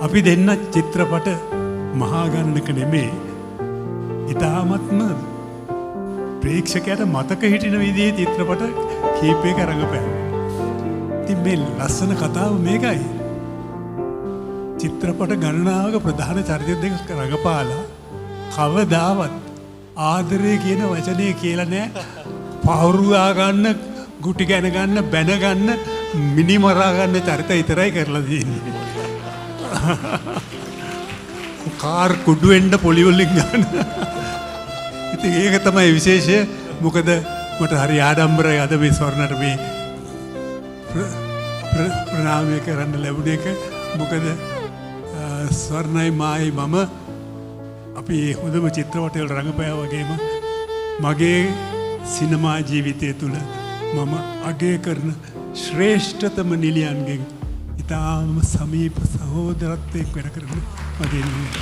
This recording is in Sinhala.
අපි දෙන්න චිත්‍රපට මහා ගණනක නෙමේ. ඉතාමත්ම ප්‍රේක්ෂකයට මතක හිටින විදිහේ චිත්‍රපට කීපයක රඟපෑවා. ඉතින් මේ ලස්සන කතාව මේකයි. චිත්‍රපට ගණනාවක ප්‍රධාන චරිත දෙක රඟපාලා කවදාවත් ආදරය කියන වචනේ කියලා නෑ. පවුරුවා ගන්න, ගුටි ගැන ගන්න, බැන ගන්න, මිනිමරා ගන්න චරිත විතරයි කරලා තියෙන්නේ. කාර් කුඩු වෙන්න පොලි වලින් ගන්න. ඉතින් ඒක තමයි විශේෂය. මොකද මට හරි ආඩම්බරයි අද මේ ස්වර්ණට මේ ප්‍රණාමය කරන්න ලැබුණ එක. මොකද ස්වර්ණයි මායි මම අපි හොඳම චිත්‍රපටවල රඟපෑවා වගේම මගේ සිනමා ජීවිතය තුළ මම අගය කරන ශ්‍රේෂ්ඨතම නිලියන්ගෙන් ඉතාම සමීප සහෝදරත්වයක් වැඩ කරන මගේ නිලියන්.